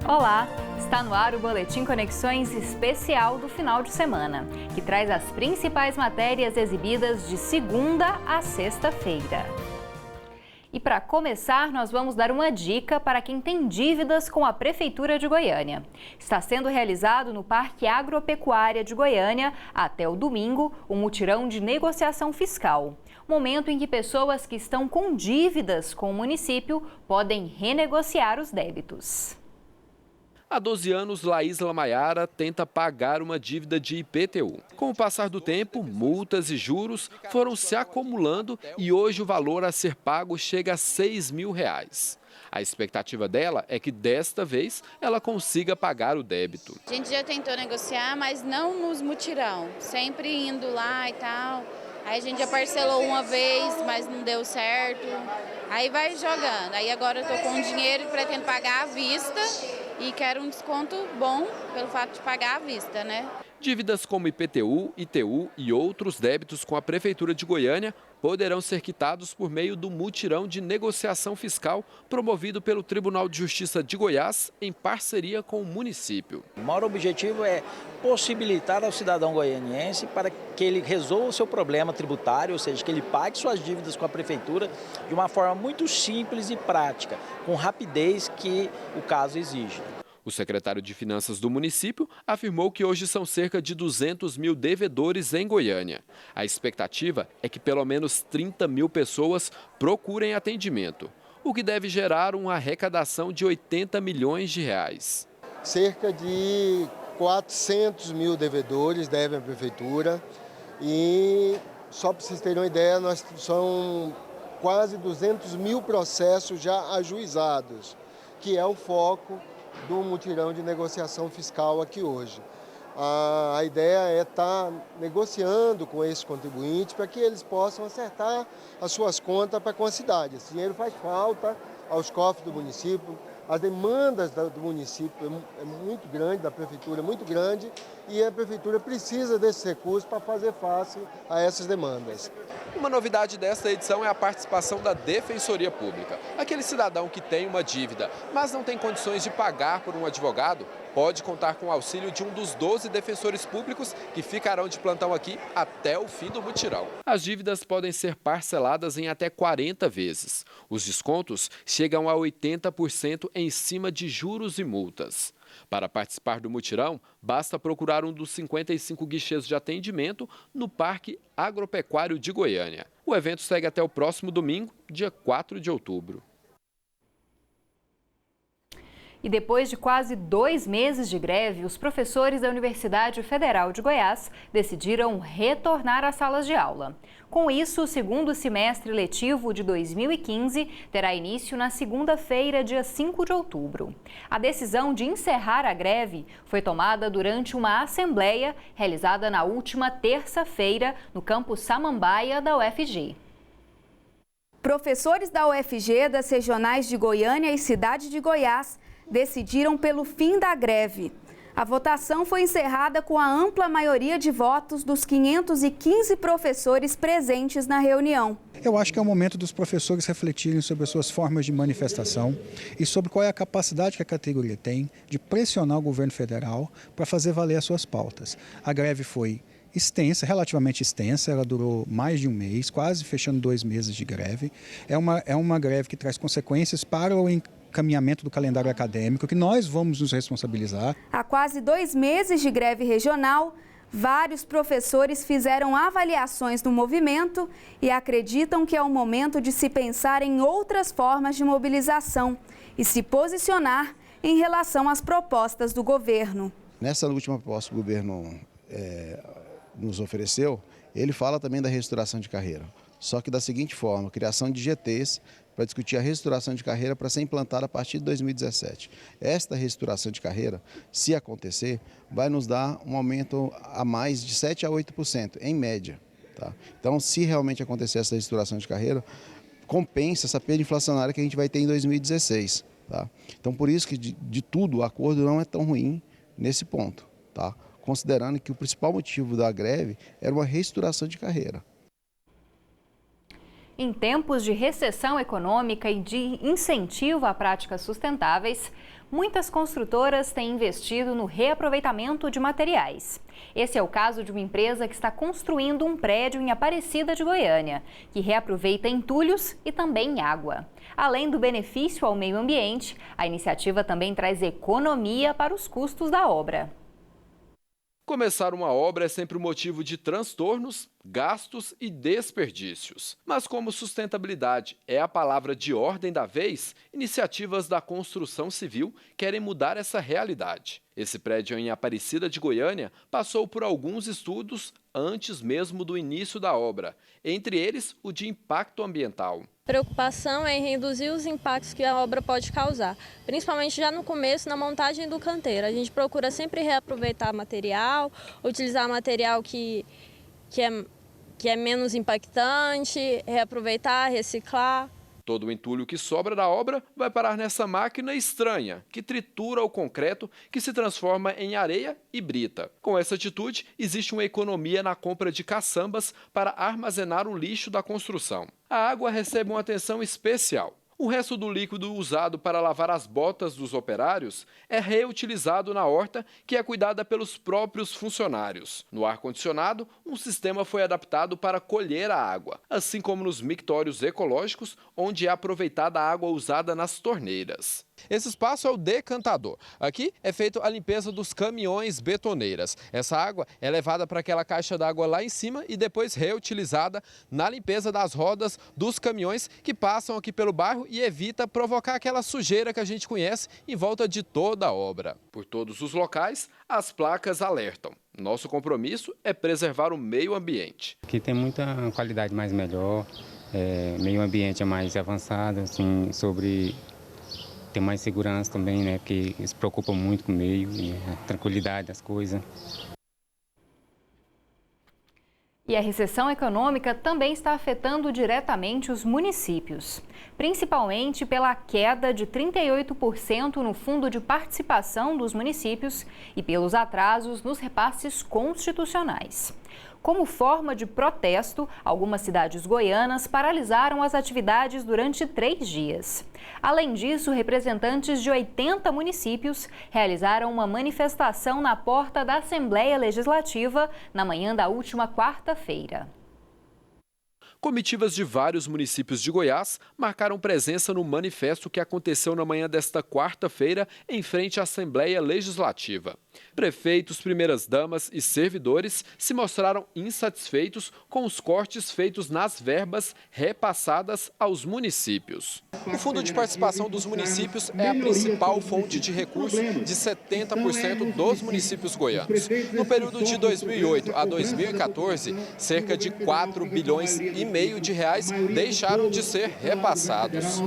Olá, está no ar o Boletim Conexões especial do final de semana, que traz as principais matérias exibidas de segunda a sexta-feira. E para começar, nós vamos dar uma dica para quem tem dívidas com a Prefeitura de Goiânia. Está sendo realizado no Parque Agropecuária de Goiânia, até o domingo, um mutirão de negociação fiscal. Momento em que pessoas que estão com dívidas com o município podem renegociar os débitos. Há 12 anos, Laísla Maiara tenta pagar uma dívida de IPTU. Com o passar do tempo, multas e juros foram se acumulando e hoje o valor a ser pago chega a R$6 mil. A expectativa dela é que desta vez ela consiga pagar o débito. A gente já tentou negociar, mas não nos mutirão, sempre indo lá e tal. Aí a gente já parcelou uma vez, mas não deu certo. Aí vai jogando. Aí agora eu estou com dinheiro e pretendo pagar à vista e quero um desconto bom pelo fato de pagar à vista, né? Dívidas como IPTU, ITU e outros débitos com a Prefeitura de Goiânia poderão ser quitados por meio do mutirão de negociação fiscal promovido pelo Tribunal de Justiça de Goiás em parceria com o município. O maior objetivo é possibilitar ao cidadão goianiense para que ele resolva o seu problema tributário, ou seja, que ele pague suas dívidas com a Prefeitura de uma forma muito simples e prática, com rapidez que o caso exige. O secretário de Finanças do município afirmou que hoje são cerca de 200 mil devedores em Goiânia. A expectativa é que pelo menos 30 mil pessoas procurem atendimento, o que deve gerar uma arrecadação de R$80 milhões. Cerca de 400 mil devedores devem à Prefeitura e, só para vocês terem uma ideia, são quase 200 mil processos já ajuizados, que é o foco do mutirão de negociação fiscal aqui hoje. A ideia é estar negociando com esses contribuintes para que eles possam acertar as suas contas com a cidade. Esse dinheiro faz falta aos cofres do município, as demandas do município é muito grande, da prefeitura é muito grande, e a prefeitura precisa desses recursos para fazer face a essas demandas. Uma novidade desta edição é a participação da Defensoria Pública. Aquele cidadão que tem uma dívida, mas não tem condições de pagar por um advogado, pode contar com o auxílio de um dos 12 defensores públicos que ficarão de plantão aqui até o fim do mutirão. As dívidas podem ser parceladas em até 40 vezes. Os descontos chegam a 80% em cima de juros e multas. Para participar do mutirão, basta procurar um dos 55 guichês de atendimento no Parque Agropecuário de Goiânia. O evento segue até o próximo domingo, dia 4 de outubro. E depois de quase 2 meses de greve, os professores da Universidade Federal de Goiás decidiram retornar às salas de aula. Com isso, o segundo semestre letivo de 2015 terá início na segunda-feira, dia 5 de outubro. A decisão de encerrar a greve foi tomada durante uma assembleia realizada na última terça-feira no campus Samambaia da UFG. Professores da UFG, das regionais de Goiânia e Cidade de Goiás decidiram pelo fim da greve. A votação foi encerrada com a ampla maioria de votos dos 515 professores presentes na reunião. Eu acho que é o momento dos professores refletirem sobre as suas formas de manifestação e sobre qual é a capacidade que a categoria tem de pressionar o governo federal para fazer valer as suas pautas. A greve foi extensa, relativamente extensa, ela durou mais de um mês, quase fechando 2 meses de greve. É uma greve que traz consequências para o encaminhamento do calendário acadêmico, que nós vamos nos responsabilizar. Há quase 2 meses de greve regional, vários professores fizeram avaliações do movimento e acreditam que é o momento de se pensar em outras formas de mobilização e se posicionar em relação às propostas do governo. Nessa última proposta que o governo nos ofereceu, ele fala também da reestruturação de carreira, só que da seguinte forma: criação de GTs para discutir a reestruturação de carreira para ser implantada a partir de 2017. Esta reestruturação de carreira, se acontecer, vai nos dar um aumento a mais de 7 a 8%, em média. Tá? Então, se realmente acontecer essa reestruturação de carreira, compensa essa perda inflacionária que a gente vai ter em 2016. Tá? Então, por isso que, de tudo, o acordo não é tão ruim nesse ponto, tá? Considerando que o principal motivo da greve era uma reestruturação de carreira. Em tempos de recessão econômica e de incentivo a práticas sustentáveis, muitas construtoras têm investido no reaproveitamento de materiais. Esse é o caso de uma empresa que está construindo um prédio em Aparecida de Goiânia, que reaproveita entulhos e também água. Além do benefício ao meio ambiente, a iniciativa também traz economia para os custos da obra. Começar uma obra é sempre um motivo de transtornos, gastos e desperdícios. Mas como sustentabilidade é a palavra de ordem da vez, iniciativas da construção civil querem mudar essa realidade. Esse prédio em Aparecida de Goiânia passou por alguns estudos antes mesmo do início da obra, entre eles o de impacto ambiental. Preocupação é em reduzir os impactos que a obra pode causar, principalmente já no começo, na montagem do canteiro. A gente procura sempre reaproveitar material, utilizar material que é menos impactante, reaproveitar, reciclar. Todo o entulho que sobra da obra vai parar nessa máquina estranha, que tritura o concreto, que se transforma em areia e brita. Com essa atitude, existe uma economia na compra de caçambas para armazenar o lixo da construção. A água recebe uma atenção especial. O resto do líquido usado para lavar as botas dos operários é reutilizado na horta, que é cuidada pelos próprios funcionários. No ar-condicionado, um sistema foi adaptado para colher a água, assim como nos mictórios ecológicos, onde é aproveitada a água usada nas torneiras. Esse espaço é o decantador. Aqui é feita a limpeza dos caminhões betoneiras. Essa água é levada para aquela caixa d'água lá em cima e depois reutilizada na limpeza das rodas dos caminhões que passam aqui pelo bairro e evita provocar aquela sujeira que a gente conhece em volta de toda a obra. Por todos os locais, as placas alertam. Nosso compromisso é preservar o meio ambiente. Aqui tem muita qualidade mais melhor, meio ambiente é mais avançado, assim, tem mais segurança também, né? Porque se preocupa muito com o meio e a tranquilidade das coisas. E a recessão econômica também está afetando diretamente os municípios, principalmente pela queda de 38% no fundo de participação dos municípios e pelos atrasos nos repasses constitucionais. Como forma de protesto, algumas cidades goianas paralisaram as atividades durante 3 dias. Além disso, representantes de 80 municípios realizaram uma manifestação na porta da Assembleia Legislativa na manhã da última quarta-feira. Comitivas de vários municípios de Goiás marcaram presença no manifesto que aconteceu na manhã desta quarta-feira em frente à Assembleia Legislativa. Prefeitos, primeiras-damas e servidores se mostraram insatisfeitos com os cortes feitos nas verbas repassadas aos municípios. O Fundo de Participação dos Municípios é a principal fonte de recursos de 70% dos municípios goianos. No período de 2008 a 2014, cerca de 4 bilhões e meio de reais deixaram de ser repassados.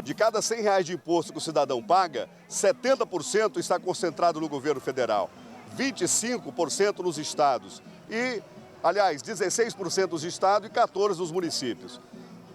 De cada R$100 de imposto que o cidadão paga, 70% está concentrado no governo federal, 25% nos estados e, aliás, 16% nos estados e 14% nos municípios.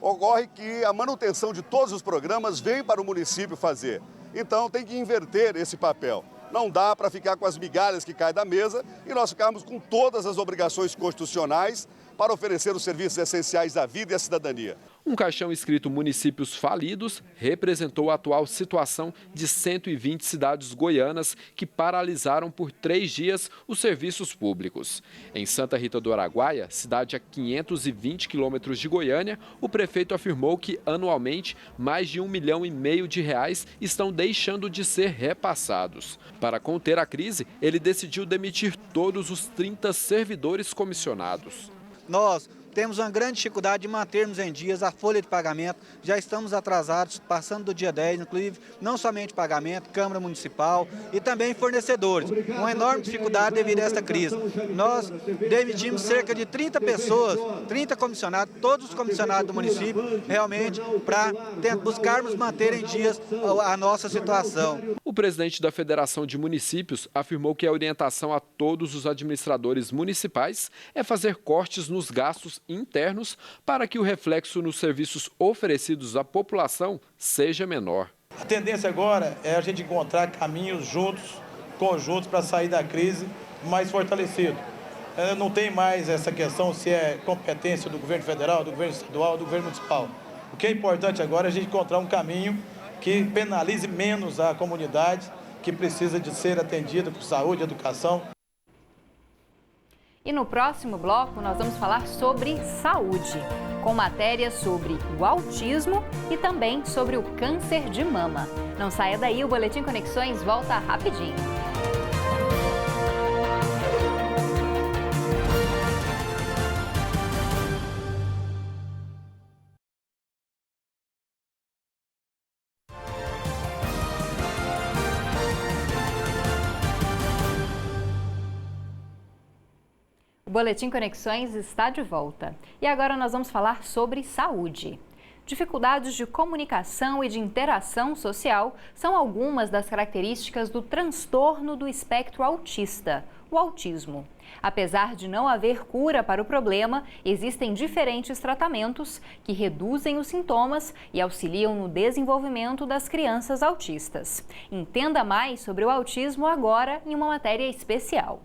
Ocorre que a manutenção de todos os programas vem para o município fazer. Então tem que inverter esse papel. Não dá para ficar com as migalhas que caem da mesa e nós ficarmos com todas as obrigações constitucionais para oferecer os serviços essenciais à vida e à cidadania. Um caixão escrito Municípios Falidos representou a atual situação de 120 cidades goianas que paralisaram por 3 dias os serviços públicos. Em Santa Rita do Araguaia, cidade a 520 quilômetros de Goiânia, o prefeito afirmou que anualmente mais de R$1,5 milhão de reais estão deixando de ser repassados. Para conter a crise, ele decidiu demitir todos os 30 servidores comissionados. Nós temos uma grande dificuldade de mantermos em dias a folha de pagamento, já estamos atrasados, passando do dia 10, inclusive, não somente pagamento, Câmara Municipal e também fornecedores. Uma enorme dificuldade devido a esta crise. Nós demitimos cerca de 30 pessoas, 30 comissionados, todos os comissionados do município, realmente, para buscarmos manter em dias a nossa situação. O presidente da Federação de Municípios afirmou que a orientação a todos os administradores municipais é fazer cortes nos gastos internos para que o reflexo nos serviços oferecidos à população seja menor. A tendência agora é a gente encontrar caminhos conjuntos para sair da crise mais fortalecido. não tem mais essa questão se é competência do governo federal, do governo estadual, do governo municipal. O que é importante agora é a gente encontrar um caminho que penalize menos a comunidade que precisa de ser atendida por saúde, educação. E no próximo bloco nós vamos falar sobre saúde, com matérias sobre o autismo e também sobre o câncer de mama. Não saia daí, o Boletim Conexões volta rapidinho. O Boletim Conexões está de volta. E agora nós vamos falar sobre saúde. Dificuldades de comunicação e de interação social são algumas das características do transtorno do espectro autista, o autismo. Apesar de não haver cura para o problema, existem diferentes tratamentos que reduzem os sintomas e auxiliam no desenvolvimento das crianças autistas. Entenda mais sobre o autismo agora em uma matéria especial.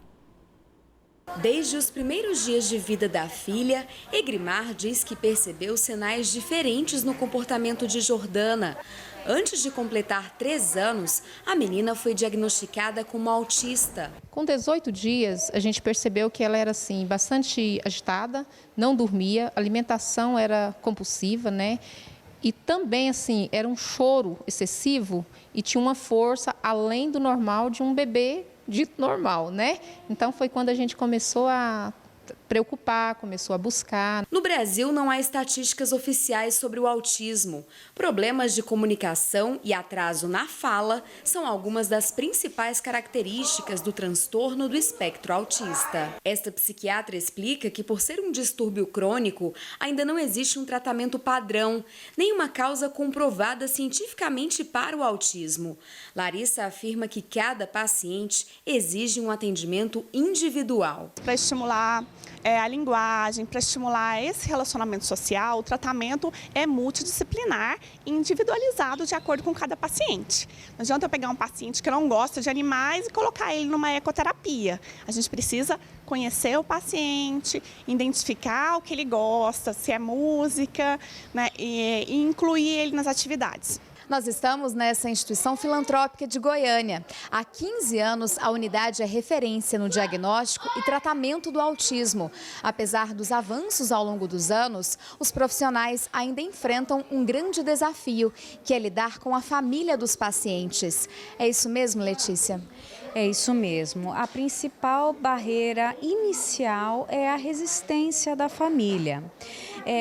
Desde os primeiros dias de vida da filha, Egrimar diz que percebeu sinais diferentes no comportamento de Jordana. Antes de completar 3 anos, a menina foi diagnosticada como autista. Com 18 dias, a gente percebeu que ela era assim, bastante agitada, não dormia, a alimentação era compulsiva, né? E também assim, era um choro excessivo e tinha uma força além do normal de um bebê dito normal, né? Então foi quando a gente começou a preocupar, começou a buscar. No Brasil, não há estatísticas oficiais sobre o autismo. Problemas de comunicação e atraso na fala são algumas das principais características do transtorno do espectro autista. Esta psiquiatra explica que, por ser um distúrbio crônico, ainda não existe um tratamento padrão, nem uma causa comprovada cientificamente para o autismo. Larissa afirma que cada paciente exige um atendimento individual. Para estimular a linguagem, para estimular esse relacionamento social, o tratamento é multidisciplinar e individualizado de acordo com cada paciente. Não adianta eu pegar um paciente que não gosta de animais e colocar ele numa ecoterapia. A gente precisa conhecer o paciente, identificar o que ele gosta, se é música, né, e incluir ele nas atividades. Nós estamos nessa instituição filantrópica de Goiânia. Há 15 anos, a unidade é referência no diagnóstico e tratamento do autismo. Apesar dos avanços ao longo dos anos, os profissionais ainda enfrentam um grande desafio, que é lidar com a família dos pacientes. É isso mesmo, Letícia? É isso mesmo. A principal barreira inicial é a resistência da família.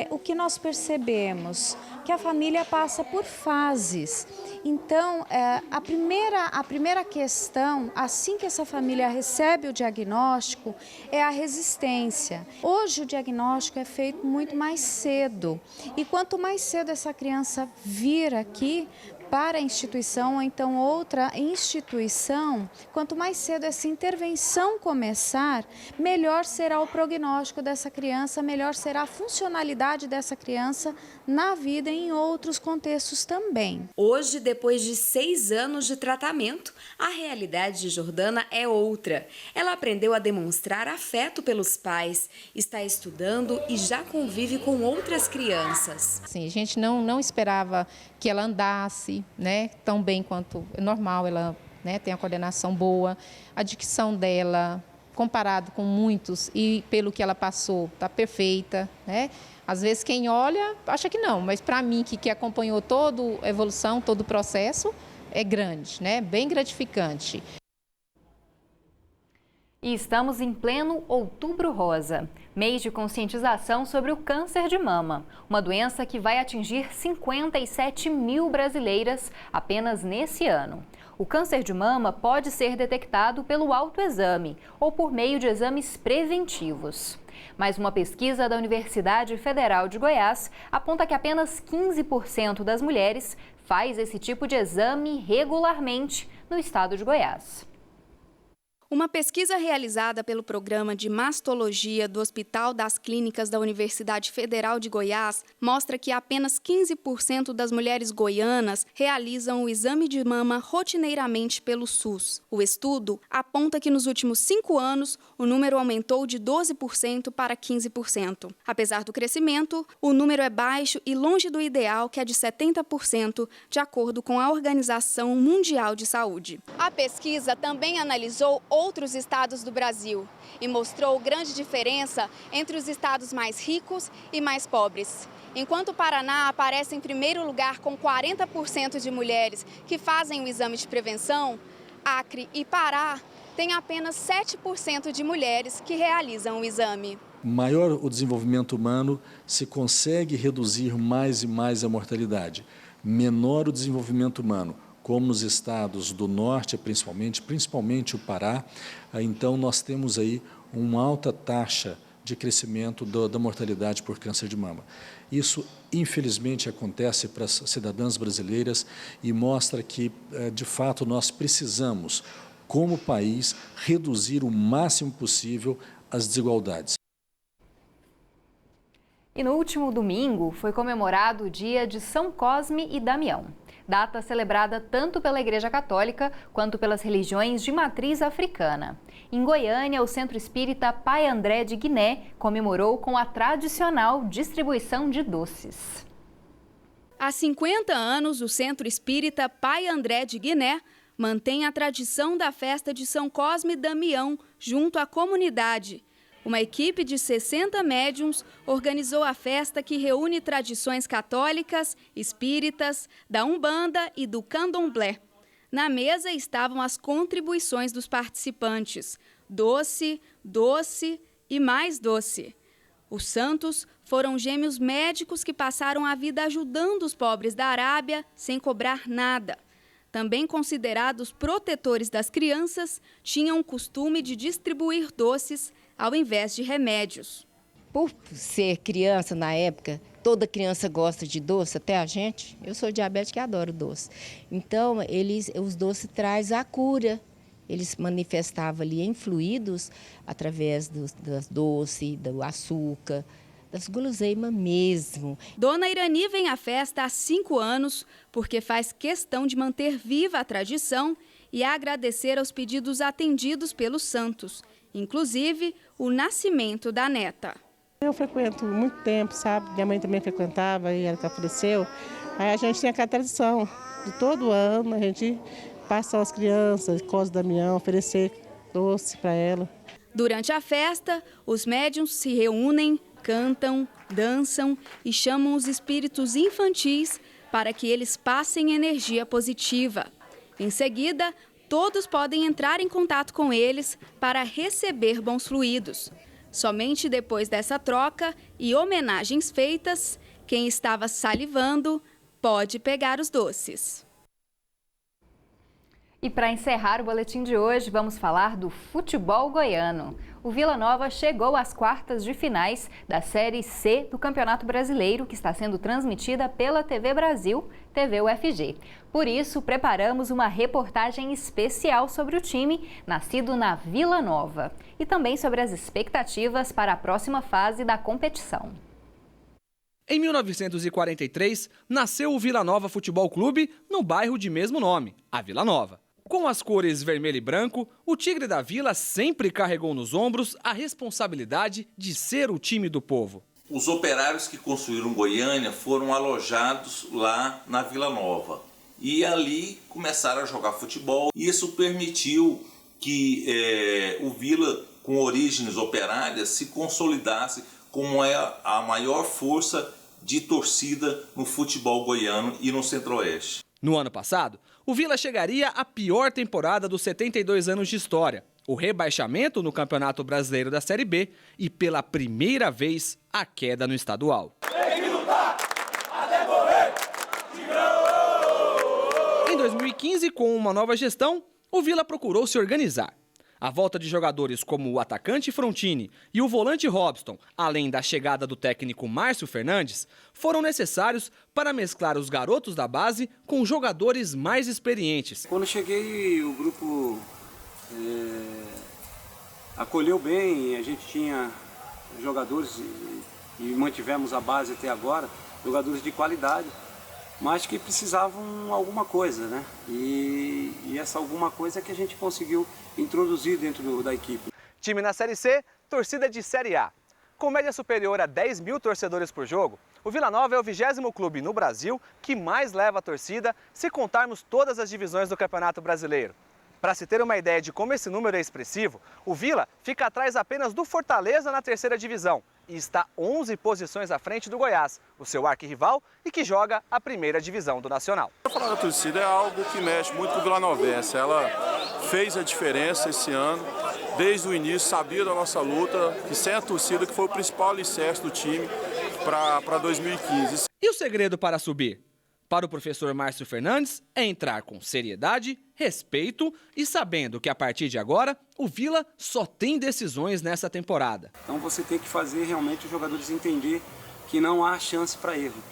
O que nós percebemos? Que a família passa por fases. Então, a primeira questão, assim que essa família recebe o diagnóstico, é a resistência. Hoje o diagnóstico é feito muito mais cedo. E quanto mais cedo essa criança vir aqui para a instituição ou então outra instituição, quanto mais cedo essa intervenção começar, melhor será o prognóstico dessa criança, melhor será a funcionalidade dessa criança na vida e em outros contextos também. Hoje, depois de 6 anos de tratamento, a realidade de Jordana é outra. Ela aprendeu a demonstrar afeto pelos pais, está estudando e já convive com outras crianças. Sim, a gente não esperava que ela andasse, né, tão bem quanto é normal, ela, né, tem a coordenação boa, a dicção dela, comparado com muitos e pelo que ela passou, está perfeita, né? Às vezes quem olha acha que não, mas para mim que acompanhou toda a evolução, todo o processo, é grande, né? Bem gratificante. E estamos em pleno Outubro Rosa, mês de conscientização sobre o câncer de mama, uma doença que vai atingir 57 mil brasileiras apenas nesse ano. O câncer de mama pode ser detectado pelo autoexame ou por meio de exames preventivos. Mas uma pesquisa da Universidade Federal de Goiás aponta que apenas 15% das mulheres faz esse tipo de exame regularmente no estado de Goiás. Uma pesquisa realizada pelo Programa de Mastologia do Hospital das Clínicas da Universidade Federal de Goiás mostra que apenas 15% das mulheres goianas realizam o exame de mama rotineiramente pelo SUS. O estudo aponta que nos últimos 5 anos o número aumentou de 12% para 15%. Apesar do crescimento, o número é baixo e longe do ideal, que é de 70%, de acordo com a Organização Mundial de Saúde. A pesquisa também analisou outros estados do Brasil e mostrou grande diferença entre os estados mais ricos e mais pobres. Enquanto o Paraná aparece em primeiro lugar com 40% de mulheres que fazem o exame de prevenção, Acre e Pará têm apenas 7% de mulheres que realizam o exame. Maior o desenvolvimento humano, se consegue reduzir mais e mais a mortalidade. Menor o desenvolvimento humano, como nos estados do norte, principalmente o Pará, então nós temos aí uma alta taxa de crescimento da mortalidade por câncer de mama. Isso, infelizmente, acontece para as cidadãs brasileiras e mostra que, de fato, nós precisamos, como país, reduzir o máximo possível as desigualdades. E no último domingo foi comemorado o dia de São Cosme e Damião, data celebrada tanto pela Igreja Católica quanto pelas religiões de matriz africana. Em Goiânia, o Centro Espírita Pai André de Guiné comemorou com a tradicional distribuição de doces. Há 50 anos, o Centro Espírita Pai André de Guiné mantém a tradição da festa de São Cosme e Damião junto à comunidade. Uma equipe de 60 médiuns organizou a festa, que reúne tradições católicas, espíritas, da Umbanda e do Candomblé. Na mesa estavam as contribuições dos participantes: doce, doce e mais doce. Os santos foram gêmeos médicos que passaram a vida ajudando os pobres da Arábia sem cobrar nada. Também considerados protetores das crianças, tinham o costume de distribuir doces ao invés de remédios. Por ser criança na época, toda criança gosta de doce, até a gente. Eu sou diabética e adoro doce. Então, os doces trazem a cura. Eles manifestavam ali em fluidos através dos doces, do açúcar, das guloseimas mesmo. Dona Irani vem à festa há 5 anos porque faz questão de manter viva a tradição e agradecer aos pedidos atendidos pelos santos, inclusive o nascimento da neta. Eu frequento muito tempo, sabe? Minha mãe também frequentava e ela que faleceu. Aí a gente tem aquela tradição de todo ano, a gente passa às crianças, Cosme Damião, oferecer doce para ela. Durante a festa, os médiuns se reúnem, cantam, dançam e chamam os espíritos infantis para que eles passem energia positiva. Em seguida, todos podem entrar em contato com eles para receber bons fluidos. Somente depois dessa troca e homenagens feitas, quem estava salivando pode pegar os doces. E para encerrar o boletim de hoje, vamos falar do futebol goiano. O Vila Nova chegou às quartas de finais da Série C do Campeonato Brasileiro, que está sendo transmitida pela TV Brasil, TV UFG. Por isso, preparamos uma reportagem especial sobre o time, nascido na Vila Nova, e também sobre as expectativas para a próxima fase da competição. Em 1943, nasceu o Vila Nova Futebol Clube no bairro de mesmo nome, a Vila Nova. Com as cores vermelho e branco, o Tigre da Vila sempre carregou nos ombros a responsabilidade de ser o time do povo. Os operários que construíram Goiânia foram alojados lá na Vila Nova e ali começaram a jogar futebol. Isso permitiu que o Vila, com origens operárias, se consolidasse como é a maior força de torcida no futebol goiano e no Centro-Oeste. No ano passado, o Vila chegaria à pior temporada dos 72 anos de história, o rebaixamento no Campeonato Brasileiro da Série B e, pela primeira vez, a queda no estadual. Tem que lutar até morrer, Tigrão! Em 2015, com uma nova gestão, o Vila procurou se organizar. A volta de jogadores como o atacante Frontini e o volante Robson, além da chegada do técnico Márcio Fernandes, foram necessários para mesclar os garotos da base com jogadores mais experientes. Quando eu cheguei, o grupo acolheu bem, a gente tinha jogadores e mantivemos a base até agora, jogadores de qualidade, mas que precisavam alguma coisa, né? E essa alguma coisa é que a gente conseguiu introduzir dentro da equipe. Time na Série C, torcida de Série A. Com média superior a 10 mil torcedores por jogo, o Vila Nova é o 20º clube no Brasil que mais leva a torcida se contarmos todas as divisões do Campeonato Brasileiro. Para se ter uma ideia de como esse número é expressivo, o Vila fica atrás apenas do Fortaleza na 3ª divisão e está 11 posições à frente do Goiás, o seu arquirrival e que joga a 1ª divisão do Nacional. Falar da torcida é algo que mexe muito com o vilanovense. Ela fez a diferença esse ano, desde o início sabia da nossa luta, que sem a torcida que foi o principal alicerce do time para 2015. E o segredo para subir? Para o professor Márcio Fernandes, é entrar com seriedade, respeito e sabendo que a partir de agora, o Vila só tem decisões nessa temporada. Então você tem que fazer realmente os jogadores entender que não há chance para erro,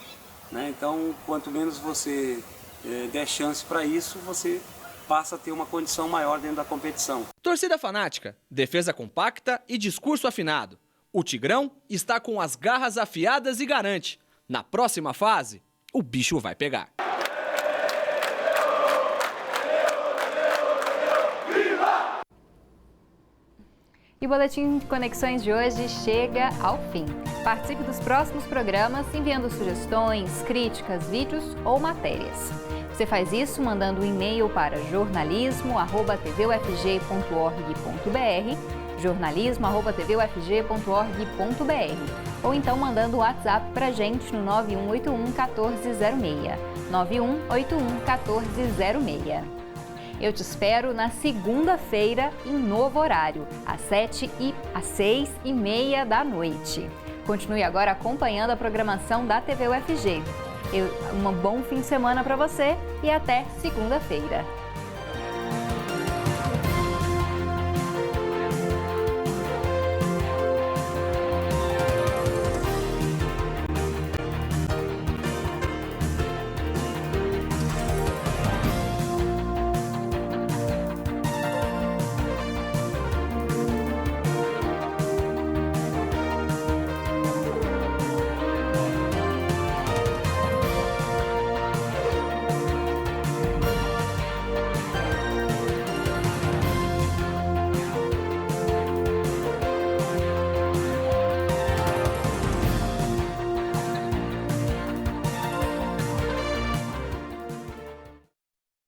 né? Então, quanto menos você der chance para isso, você passa a ter uma condição maior dentro da competição. Torcida fanática, defesa compacta e discurso afinado. O Tigrão está com as garras afiadas e garante, na próxima fase, o bicho vai pegar. E o Boletim de Conexões de hoje chega ao fim. Participe dos próximos programas enviando sugestões, críticas, vídeos ou matérias. Você faz isso mandando um e-mail para jornalismo@tvufg.org.br, jornalismo@tvufg.org.br, ou então mandando um WhatsApp para a gente no 9181 1406, 9181 1406. Eu te espero na segunda-feira em novo horário, às 6h30 da noite. Continue agora acompanhando a programação da TV UFG. Um bom fim de semana para você e até segunda-feira.